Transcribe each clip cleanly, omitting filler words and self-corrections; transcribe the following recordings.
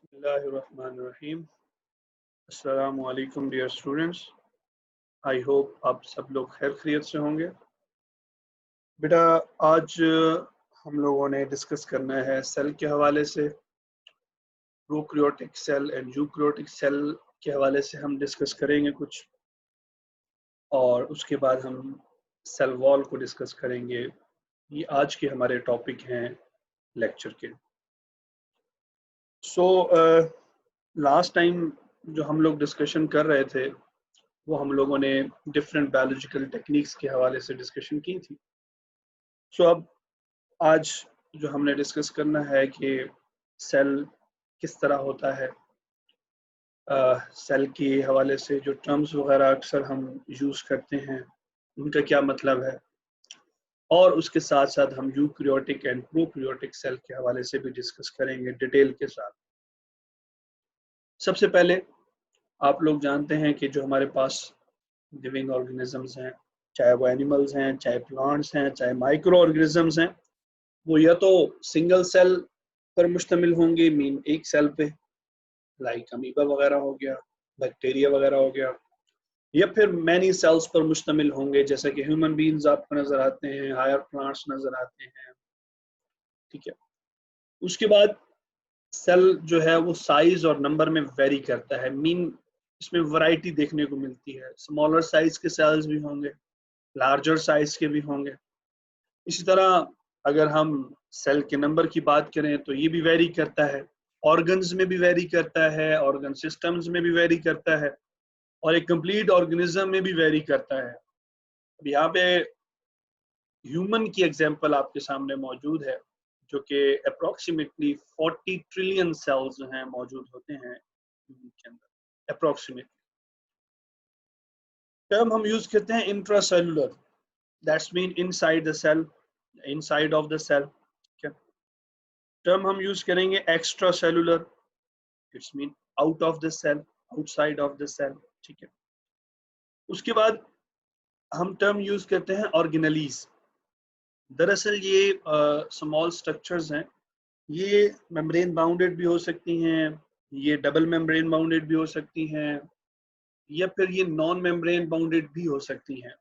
बिस्मिल्लाहिर्रहमानिर्रहीम। अस्सलामु अलैकुम डियर स्टूडेंट्स। आई होप आप सब लोग खैर खैरियत से होंगे। बेटा आज हम लोगों ने डिस्कस करना है सेल के हवाले से, prokaryotic cell and eukaryotic cell के हवाले से हम डिस्कस करेंगे कुछ, और उसके बाद हम सेल वॉल को डिस्कस करेंगे। ये आज के हमारे टॉपिक हैं लेक्चर के। सो लास्ट टाइम जो हम लोग डिस्कशन कर रहे थे वो हम लोगों ने डिफरेंट बायोलॉजिकल टेक्निक्स के हवाले से डिस्कशन की थी। सो अब आज जो हमने डिस्कस करना है कि सेल किस तरह होता है, सेल के हवाले से जो टर्म्स वगैरह अक्सर हम यूज़ करते हैं उनका क्या मतलब है, और उसके साथ साथ हम यूकैरियोटिक एंड प्रोकैरियोटिक सेल के हवाले से भी डिस्कस करेंगे डिटेल के साथ। सबसे पहले आप लोग जानते हैं कि जो हमारे पास लिविंग ऑर्गेनिजम्स हैं, चाहे वो एनिमल्स हैं, चाहे प्लांट्स हैं, चाहे माइक्रो ऑर्गेनिजम्स हैं, वो या तो सिंगल सेल पर मुश्तमिल होंगे, मीन एक सेल पे, लाइक अमीबा वगैरह हो गया, बैक्टीरिया वगैरह हो गया, या फिर मैनी सेल्स पर मुश्तमिल होंगे, जैसे कि ह्यूमन बीइंग्स आपको नजर आते हैं, हायर प्लांट्स नजर आते हैं। ठीक है। उसके बाद सेल जो है वो साइज और नंबर में वेरी करता है, मीन इसमें वैरायटी देखने को मिलती है। स्मॉलर साइज के सेल्स भी होंगे, लार्जर साइज के भी होंगे। इसी तरह अगर हम सेल के नंबर की बात करें तो ये भी वेरी करता है, ऑर्गन्स में भी वेरी करता है, ऑर्गन सिस्टम्स में भी वेरी करता है, और एक कंप्लीट ऑर्गेनिज्म में भी वेरी करता है। अब यहाँ पे ह्यूमन की एग्जांपल आपके सामने मौजूद है, जो कि अप्रोक्सीमेटली 40 ट्रिलियन सेल्स जो हैं मौजूद होते हैं ह्यूमन के अंदर अप्रोक्सीमेटली। टर्म हम यूज करते हैं intracellular, that's mean inside the cell, inside of the cell. Term हम यूज करेंगे extracellular, it's mean out of the cell, outside of the cell. ठीक है। उसके बाद हम टर्म यूज करते हैं ऑर्गेनेलीज। दरअसल ये स्मॉल स्ट्रक्चर्स हैं, ये मेम्ब्रेन बाउंडेड भी हो सकती हैं, ये डबल मेम्ब्रेन बाउंडेड भी हो सकती हैं, या फिर ये नॉन मेम्ब्रेन बाउंडेड भी हो सकती हैं।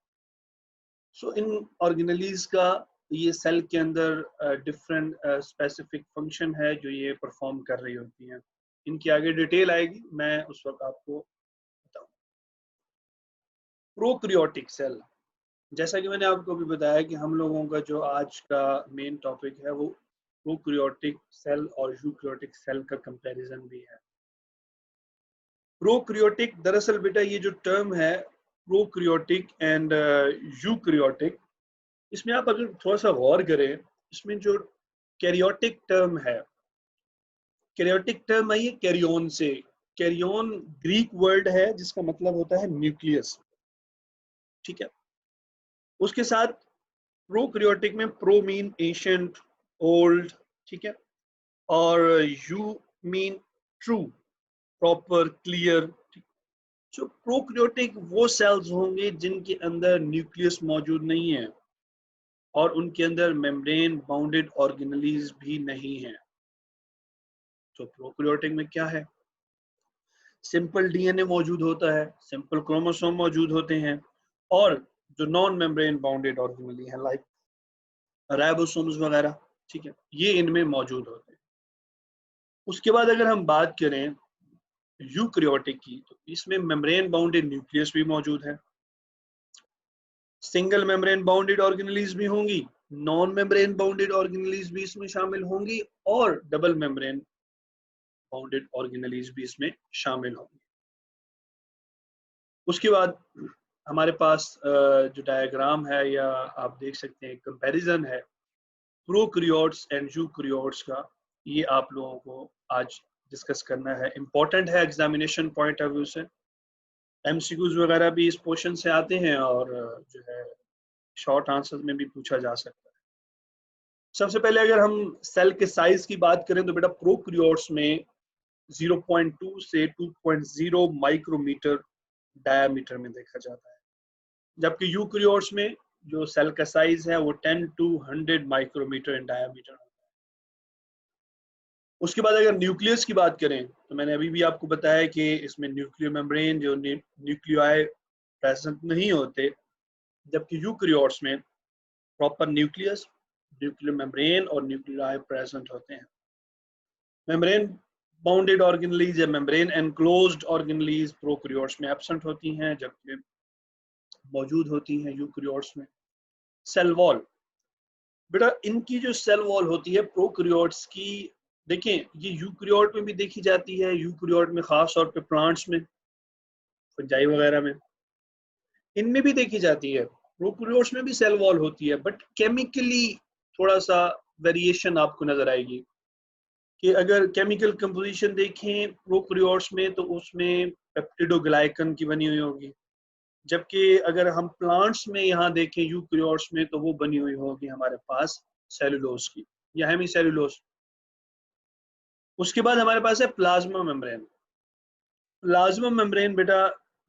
सो इन ऑर्गेनेलीज का ये सेल के अंदर डिफरेंट स्पेसिफिक फंक्शन है जो ये परफॉर्म कर रही होती हैं। इनकी आगे डिटेल आएगी, मैं उस वक्त आपको बताऊं। प्रोकैरियोटिक सेल, जैसा कि मैंने आपको भी बताया कि हम लोगों का जो आज का मेन टॉपिक है वो प्रोकैरियोटिक सेल और यूकैरियोटिक सेल का कंपैरिजन भी है। प्रोकैरियोटिक, दरअसल बेटा ये जो टर्म है प्रोकैरियोटिक एंड यूकैरियोटिक, इसमें आप अगर थोड़ा सा गौर करें, इसमें जो कैरियोटिक टर्म है, कैरियोटिक टर्म आई है कैरियोन से। कैरियोन ग्रीक वर्ड है जिसका मतलब होता है न्यूक्लियस। ठीक है। उसके साथ प्रोकैरियोटिक में प्रो मीन एशियंट, ओल्ड। ठीक है। और you mean true, proper, clear. जो प्रोकैरियोटिक वो सेल्स होंगे जिनके अंदर न्यूक्लियस मौजूद नहीं है और उनके अंदर मेम्ब्रेन बाउंडेड ऑर्गेनेलीज भी नहीं है। तो प्रोकैरियोटिक में क्या है, सिंपल डीएनए मौजूद होता है, सिंपल क्रोमोसोम मौजूद होते हैं, और जो नॉन मेम्ब्रेन बाउंडेड ऑर्गेनेली है लाइक राइबोसोम्स वगैरह, ठीक है, ये इनमें मौजूद होते हैं। उसके बाद अगर हम बात करें यूकैरियोटिक की, तो इसमें मेम्ब्रेन बाउंडेड न्यूक्लियस भी मौजूद है, सिंगल मेम्ब्रेन बाउंडेड ऑर्गेनेलीज भी होंगी, नॉन मेम्ब्रेन बाउंडेड ऑर्गेनेलीज भी इसमें शामिल होंगी, और डबल मेम्ब्रेन बाउंडेड ऑर्गेनेलीज भी इसमें शामिल होंगी। उसके बाद हमारे पास जो डायग्राम है, या आप देख सकते हैं कंपैरिजन है प्रोकैरियोट्स एंड यूकैरियोट्स का, ये आप लोगों को आज डिस्कस करना है। इंपॉर्टेंट है एग्जामिनेशन पॉइंट ऑफ व्यू से, एमसीक्यूज वगैरह भी इस पोर्शन से आते हैं, और जो है शॉर्ट आंसर में भी पूछा जा सकता है। सबसे पहले अगर हम सेल के साइज की बात करें तो बेटा प्रोकैरियोट्स में 0.2 से 2.0 माइक्रोमीटर डायमीटर में देखा जाता है, जबकि यूकैरियोट्स में जो सेल का साइज है वो 10 to 100 माइक्रोमीटर इन डायमीटर होता है। उसके बाद अगर न्यूक्लियस की बात करें तो मैंने अभी भी आपको बताया कि इसमें न्यूक्लियर मेम्ब्रेन जो न्यूक्लियाई प्रेजेंट नहीं होते, जबकि यूकैरियोट्स में प्रॉपर न्यूक्लियस, न्यूक्लियर मेम्ब्रेन और न्यूक्लियाई प्रेजेंट होते हैं। मेम्ब्रेन बाउंडेड ऑर्गेनलीज या मेम्ब्रेन एनक्लोज्ड ऑर्गेनलीज प्रोकैरियोट्स में एब्सेंट होती हैं, जबकि मौजूद होती हैं यूकैरियोट्स में। सेल वॉल, बेटा इनकी जो सेल वॉल होती है प्रोकैरियोट्स की, देखें ये यूकैरियोट में भी देखी जाती है, यूकैरियोट में खास तौर पे प्लांट्स में, फंजाई वगैरह में, इनमें भी देखी जाती है। प्रोकैरियोट्स में भी सेल वॉल होती है, बट केमिकली थोड़ा सा वेरिएशन आपको नजर आएगी कि अगर केमिकल कंपोजिशन देखें प्रोकैरियोट्स में तो उसमें पेप्टिडोग्लाइकन की बनी हुई होगी, जबकि अगर हम प्लांट्स में यहाँ देखें यूकैरियोट्स में तो वो बनी हुई होगी हमारे पास सेलुलोज की या हेमी सेलुलोज। उसके बाद हमारे पास है प्लाज्मा मेम्ब्रेन। प्लाज्मा मेम्ब्रेन बेटा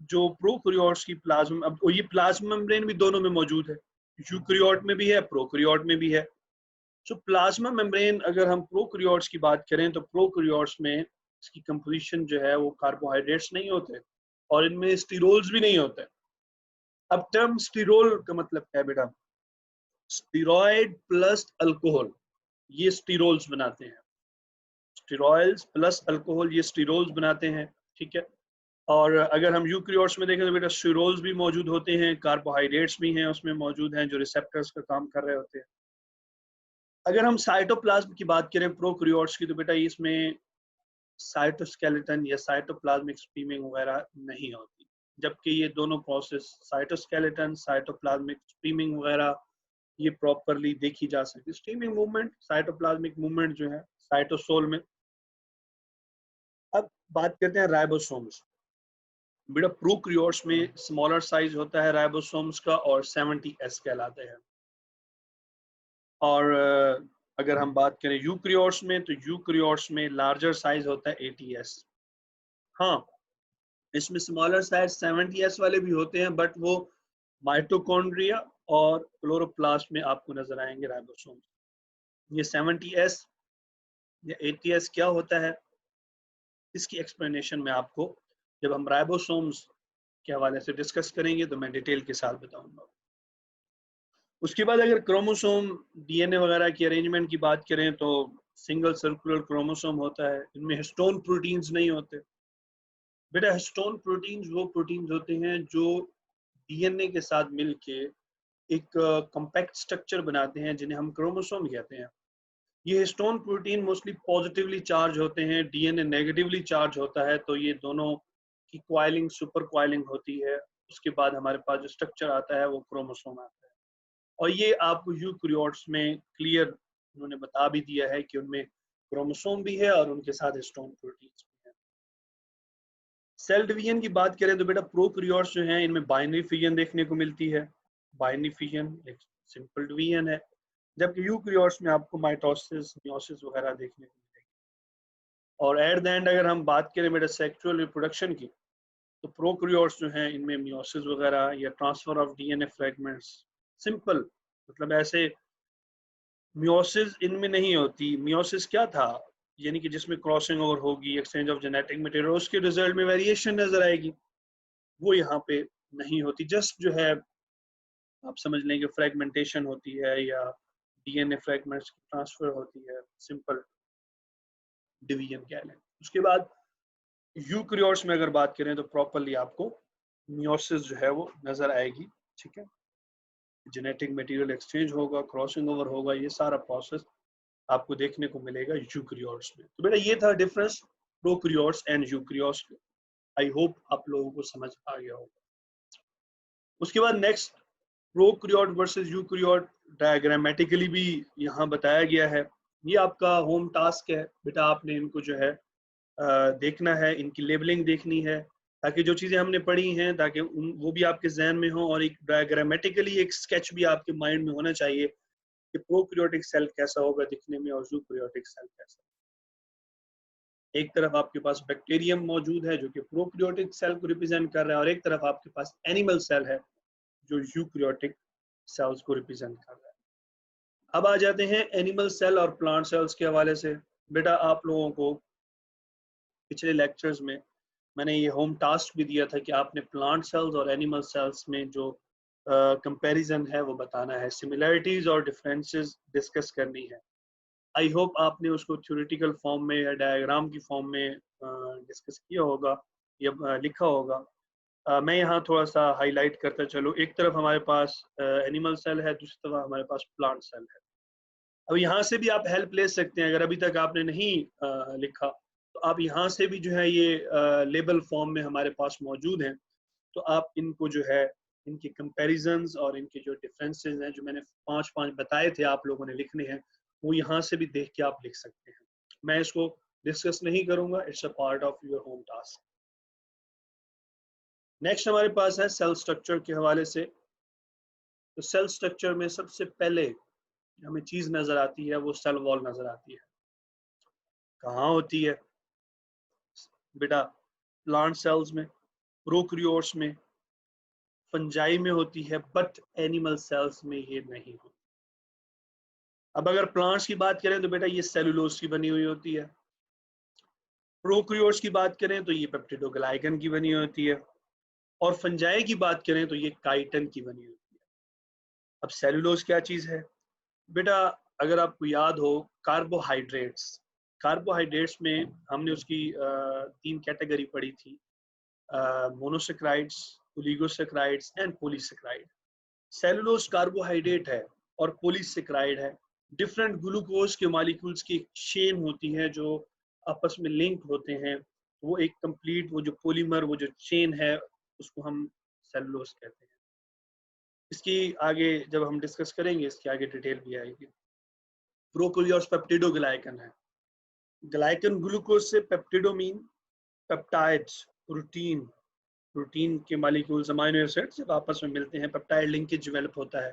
जो प्रोकैरियोट्स की प्लाज्मा, अब ये प्लाज्मा मेम्ब्रेन भी दोनों में मौजूद है, यूकैरियोट में भी है, प्रोकैरियोट में भी है। सो प्लाज्मा मेम्ब्रेन अगर हम प्रोकैरियोट्स की बात करें तो प्रोकैरियोट्स में इसकी कंपोजिशन जो है वो कार्बोहाइड्रेट्स नहीं होते और इनमें स्टीरोल्स भी नहीं होते। अब टर्म स्टीरोल का मतलब क्या है बेटा? स्टीरॉयड प्लस अल्कोहल, ये स्टीरोल्स बनाते हैं। स्टीरॉयड्स प्लस अल्कोहल ये स्टीरोल्स बनाते हैं, ठीक है। और अगर हम यूकैरियोट्स में देखें तो बेटा स्टीरोल्स भी मौजूद होते हैं, कार्बोहाइड्रेट्स भी हैं उसमें मौजूद हैं जो रिसेप्टर्स का काम कर रहे होते हैं। अगर हम साइटोप्लाज्म की बात करें प्रोकैरियोट्स की तो बेटा इसमें साइटोस्केलेटन या साइटोप्लाज्मिक स्ट्रीमिंग वगैरह नहीं होती, जबकि ये दोनों प्रोसेस साइटोस्केलेटन, साइटोप्लाज्मिक स्ट्रीमिंग वगैरह ये प्रॉपरली देखी जा सकती है। स्ट्रीमिंग मूवमेंट, साइटोप्लाज्मिक मूवमेंट जो है साइटोसोल में। अब बात करते हैं राइबोसोम्स। बेटा प्रोकैरियोट्स में स्मॉलर साइज होता है राइबोसोम्स का और 70S कहलाते हैं। और अगर हम बात करें यूकैरियोट्स में तो यूकैरियोट्स में लार्जर साइज होता है 80S। हाँ, इसमें स्मॉलर साइज 70S वाले भी होते हैं, बट वो माइटोकॉन्ड्रिया और क्लोरोप्लास्ट में आपको नजर आएंगे राइबोसोम्स। ये 70S या 80S क्या होता है, इसकी एक्सप्लेनेशन में आपको जब हम राइबोसोम्स के हवाले से डिस्कस करेंगे तो मैं डिटेल के साथ बताऊंगा। उसके बाद अगर क्रोमोसोम डीएनए वगैरह की अरेंजमेंट की बात करें तो सिंगल सर्कुलर क्रोमोसोम होता है, इनमें हिस्टोन प्रोटीन्स नहीं होते। बेटा हिस्टोन प्रोटीन्स वो प्रोटीन्स होते हैं जो डीएनए के साथ मिलके एक कॉम्पैक्ट स्ट्रक्चर बनाते हैं जिन्हें हम क्रोमोसोम कहते हैं। ये histone protein mostly positively charge होते हैं, डीएनए नेगेटिवली चार्ज होता है, तो ये दोनों की क्वाइलिंग सुपर क्वाइलिंग होती है। उसके बाद हमारे पास जो स्ट्रक्चर आता है वो क्रोमोसोम आता है। और ये आपको यूकैरियोट्स में क्लियर उन्होंने बता भी दिया है कि उनमें क्रोमोसोम भी है और उनके साथ हिस्टोन प्रोटीन्स भी हैं। सेल डिवीजन की बात करें तो बेटा प्रोकैरियोट्स जो हैं इनमें बाइनरी फिजन देखने को मिलती है। बाइनरी फिजन एक सिंपल डिवीजन है, जबकि यूकैरियोट्स में आपको माइटोसिस, मियोसिस वगैरह देखने को मिलेगी। और एट द एंड अगर हम बात करें बेटा सेक्सुअल रिप्रोडक्शन की तो प्रोकैरियोट्स जो हैं इनमें मियोसिस वगैरह या transfer of DNA fragments simple, मतलब ऐसे मियोसिस इनमें नहीं होती। मियोसिस क्या था, यानी कि जिसमें क्रॉसिंग ओवर होगी, एक्सचेंज ऑफ जेनेटिक मटेरियल, उसके रिजल्ट में वेरिएशन नजर आएगी, वो यहाँ पे नहीं होती। जस्ट जो है आप समझ लें कि फ्रेगमेंटेशन होती है या डीएनए फ्रेगमेंट्स की ट्रांसफर होती है, सिंपल डिवीजन कह लें। उसके बाद यूकैरियोट्स में अगर बात करें तो प्रॉपरली आपको मियोसिस जो है वो नजर आएगी, ठीक है। जेनेटिक मटेरियल एक्सचेंज होगा, क्रॉसिंग ओवर होगा, ये सारा प्रोसेस आपको देखने को मिलेगा यूकैरियोट्स में। तो बेटा ये था difference prokaryotes and eukaryotes. I hope आप लोगों को समझ आ गया होगा। उसके बाद next prokaryote versus eukaryote diagrammatically भी यहाँ बताया गया है। ये आपका होम टास्क है बेटा, आपने इनको जो है देखना है, इनकी लेबलिंग देखनी है, ताकि जो चीज़ें हमने पढ़ी हैं ताकि वो भी आपके जहन में हो और एक डायग्रामेटिकली एक स्केच भी आपके माइंड में होना चाहिए कि प्रोकैरियोटिक सेल कैसा होगा दिखने में और यूकैरियोटिक सेल कैसा। एक तरफ आपके पास बैक्टीरियम मौजूद है जो कि प्रोकैरियोटिक सेल को रिप्रेजेंट कर रहा है और एक तरफ आपके पास एनिमल सेल है जो यूकैरियोटिक सेल्स को रिप्रेजेंट कर रहा है। अब आ जाते हैं एनिमल सेल और प्लांट सेल्स के हवाले से। बेटा आप लोगों को पिछले लेक्चर्स में मैंने ये होम टास्क भी दिया था कि आपने प्लांट सेल्स और एनिमल सेल्स में जो कंपैरिजन है वो बताना है, सिमिलरिटीज और डिफरेंसेस डिस्कस करनी है। आई होप आपने उसको थ्योरेटिकल फॉर्म में या डायग्राम की फॉर्म में डिस्कस किया होगा या लिखा होगा। मैं यहाँ थोड़ा सा हाईलाइट करता चलूँ। एक तरफ हमारे पास एनिमल सेल है, दूसरी तरफ हमारे पास प्लांट सेल है। अब यहाँ से भी आप हेल्प ले सकते हैं, अगर अभी तक आपने नहीं लिखा तो आप यहाँ से भी जो है ये लेबल फॉर्म में हमारे पास मौजूद हैं, तो आप इनको जो है इनके कंपैरिजंस और इनके जो डिफरेंसेस हैं जो मैंने 5 बताए थे आप लोगों ने लिखने हैं, वो यहाँ से भी देख के आप लिख सकते हैं। मैं इसको डिस्कस नहीं करूंगा, it's a part of your home task. Next हमारे पास है सेल स्ट्रक्चर के हवाले से। तो सेल स्ट्रक्चर में सबसे पहले हमें चीज नजर आती है वो सेल वॉल नजर आती है। कहाँ होती है बेटा? प्लांट सेल्स में, प्रोकैरियोट्स में, फंजाई में होती है, बट एनिमल सेल्स में ये नहीं होती। अब अगर प्लांट्स की बात करें तो बेटा ये सेलुलोज की बनी हुई होती है। प्रोकैरियोट्स की बात करें तो ये पेप्टिडोग्लाइकन की बनी होती है, और फंजाई की बात करें तो ये काइटन की बनी होती है। अब सेलुलोज क्या चीज है बेटा? अगर आपको याद हो, कार्बोहाइड्रेट्स, कार्बोहाइड्रेट्स में हमने उसकी 3 कैटेगरी पढ़ी थी, monosaccharides, oligosaccharides and polysaccharide. Cellulose carbohydrate है और पॉलीसेक्राइड है। डिफरेंट ग्लूकोज के मॉलिक्यूल्स की चेन होती है जो आपस में लिंक होते हैं, वो एक कंप्लीट वो जो पॉलीमर वो जो चेन है उसको हम सेलुलोज कहते हैं। इसकी आगे जब हम डिस्कस करेंगे इसकी आगे डिटेल भी आएगी। प्रोकैरियोट्स पेप्टिडोग्लाइकन है। ग्लाइकन ग्लूकोज से पेप्टिडोमीन, पेप्टाइड्स, प्रोटीन, प्रोटीन के मॉलिक्यूल्स अमीनो एसिड्स जब आपस में मिलते हैं पेप्टाइड लिंकेज डेवलप होता है।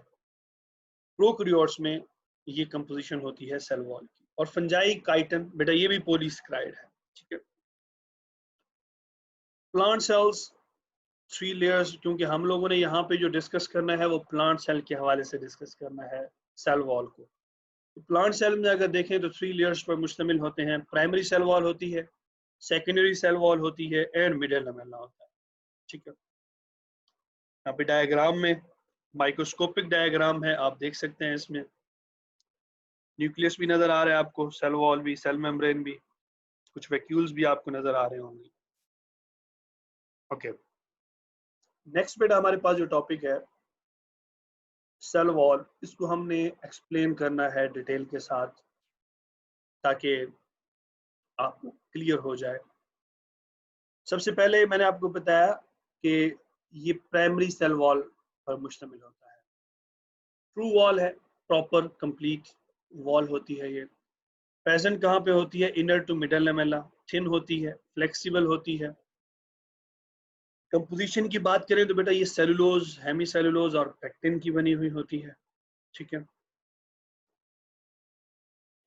प्रोकैरियोट्स में ये कंपोजिशन होती है सेल वॉल की। और फंजाई, काइटन, बेटा ये भी पॉलीसेकेराइड है, ठीक है। प्लांट सेल्स 3 लेयर्स, क्योंकि हम लोगों ने यहाँ पे जो डिस्कस करना है वो प्लांट सेल के हवाले से डिस्कस करना है सेल वॉल को। तो प्लांट सेल में अगर देखें तो 3 लेयर्स पर मुश्तमिल होते हैं। प्राइमरी सेल वॉल होती है, सेकेंडरी सेल वॉल होती है एंड मिडल लमेला होता है, ठीक है। यहाँ पे डायग्राम में माइक्रोस्कोपिक डायग्राम है, आप देख सकते हैं। इसमें न्यूक्लियस भी नजर आ रहा है आपको, सेल वॉल भी, सेल मेम्ब्रेन भी, कुछ वैक्यूल्स भी आपको नजर आ रहे होंगे। ओके, नेक्स्ट बेटा हमारे पास जो टॉपिक है सेल वॉल, इसको हमने एक्सप्लेन करना है डिटेल के साथ ताकि आपको क्लियर हो जाए। सबसे पहले मैंने आपको बताया कि ये प्राइमरी सेल वॉल पर मुश्तमिल होता है। ट्रू वॉल है, प्रॉपर कंप्लीट वॉल होती है ये। प्रेजेंट कहाँ पे होती है? Inner to middle lamella, thin होती है, फ्लेक्सिबल होती है। कंपोजिशन की बात करें तो बेटा ये सेलुलोज, हेमी सेलुलोज और पेक्टिन की बनी हुई होती है, ठीक है।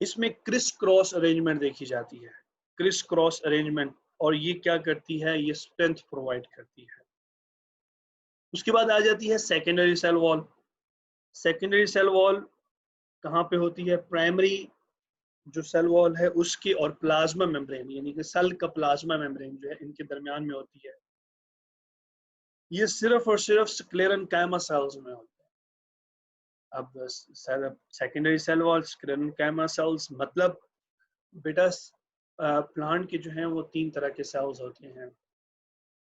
इसमें क्रिस क्रॉस अरेंजमेंट देखी जाती है, क्रिस क्रॉस अरेंजमेंट, और ये क्या करती है? ये स्ट्रेंथ प्रोवाइड करती है। उसके बाद आ जाती है secondary cell wall. Secondary cell wall कहाँ पे होती है? प्राइमरी जो सेल वॉल है उसके और प्लाज्मा मेम्ब्रेन, यानी कि सेल का प्लाज्मा मेम्ब्रेन जो है इनके दरमियान में होती है। ये सिर्फ और सिर्फ स्क्लेरेनकाइमा सेल्स में होता है। अब secondary cell wall, sclerenchyma cells मतलब बेटा प्लांट के जो हैं वो 3 तरह के सेल्स होते हैं,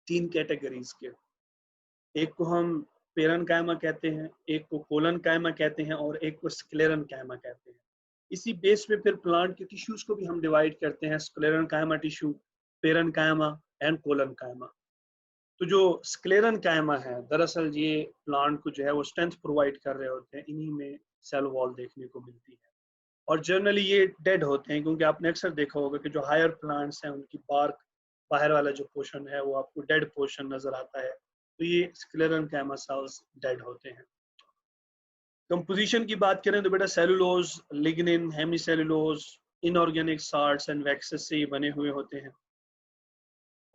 3 कैटेगरीज के। एक को हम पेरेन्काइमा कहते हैं, एक को कोलेनकाइमा कहते हैं और एक को स्क्लेरेनकाइमा कहते हैं। इसी बेस पे फिर प्लांट के टिश्यूज को भी हम डिवाइड करते हैं, sclerenchyma tissue, parenchyma and collenchyma. तो जो स्क्लेरेनकाइमा है दरअसल ये प्लांट को जो है वो स्ट्रेंथ प्रोवाइड कर रहे होते हैं, इन्हीं में सेल वॉल देखने को मिलती है। और जनरली ये डेड होते हैं, क्योंकि आपने अक्सर देखा होगा कि जो हायर प्लांट्स हैं उनकी बार्क, बाहर वाला जो पोर्शन है वो आपको डेड पोर्शन नजर आता है, तो ये स्क्लेरेनकाइमा सेल्स डेड होते हैं। कंपोजिशन की बात करें तो बेटा cellulose, lignin, hemicellulose, inorganic salts and waxes से ये बने हुए होते हैं।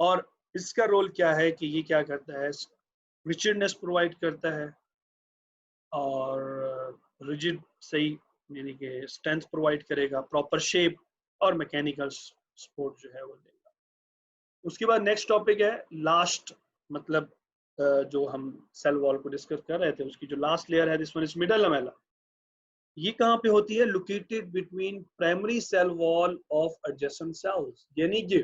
और इसका रोल क्या है कि ये क्या करता है? रिचिडनेस प्रोवाइड करता है और रिजिड सही यानी कि स्ट्रेंथ प्रोवाइड करेगा, प्रॉपर शेप और मैकेनिकल सपोर्ट जो है वो देगा। उसके बाद नेक्स्ट टॉपिक है लास्ट, मतलब जो हम सेल वॉल को डिस्कस कर रहे थे उसकी जो लास्ट लेयर है, this one is middle lamella. ये कहाँ पे होती है? Located between primary cell wall of adjacent cells, यानी कि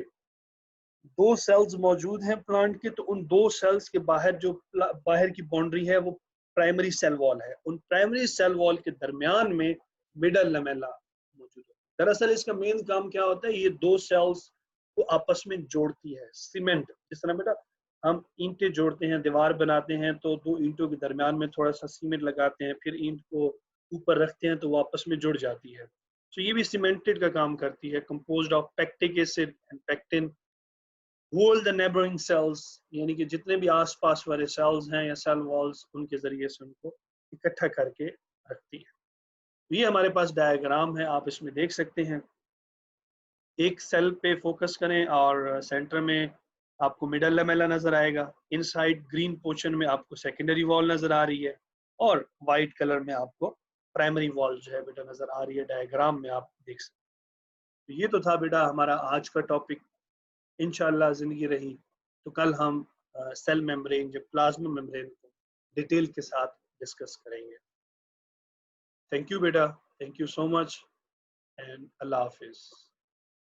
दो सेल्स मौजूद हैं प्लांट के, तो उन दो सेल्स के बाहर जो बाहर की बाउंड्री है वो प्राइमरी सेल वॉल है, उन प्राइमरी सेल वॉल के दरमियान में मिडल लमेला मौजूद है। दरअसल इसका मेन काम क्या होता है? ये दो सेल्स को आपस में जोड़ती है, सीमेंट। जिस तरह बेटा हम ईंटें जोड़ते हैं, दीवार बनाते हैं, तो दो ईंटों के दरमियान में थोड़ा सा सीमेंट लगाते हैं, फिर ईंट को ऊपर रखते हैं तो वो आपस में जुड़ जाती है। तो ये भी सीमेंटेड का काम करती है, composed of pectic acid and pectin, hold the neighbouring cells, यानी कि जितने भी आसपास वाले सेल्स हैं या सेल वॉल्स, उनके जरिए से उनको इकट्ठा करके रखती है। ये हमारे पास डायग्राम है, आप इसमें देख सकते हैं। एक सेल पे फोकस करें और सेंटर में आपको मिडल लमेला नजर आएगा, इनसाइड ग्रीन पोर्शन में आपको सेकेंडरी वॉल नजर आ रही है, और वाइट कलर में आपको प्राइमरी वॉल जो है बेटा नजर आ रही है, डायग्राम में आप देख सकते हैं। तो ये तो था बेटा हमारा आज का टॉपिक। इंशाल्लाह जिंदगी रही तो कल हम सेल मेम्ब्रेन, जो प्लाज्मा मेम्ब्रेन को डिटेल के साथ डिस्कस करेंगे। थैंक यू बेटा, thank you so much, and Allah Hafiz.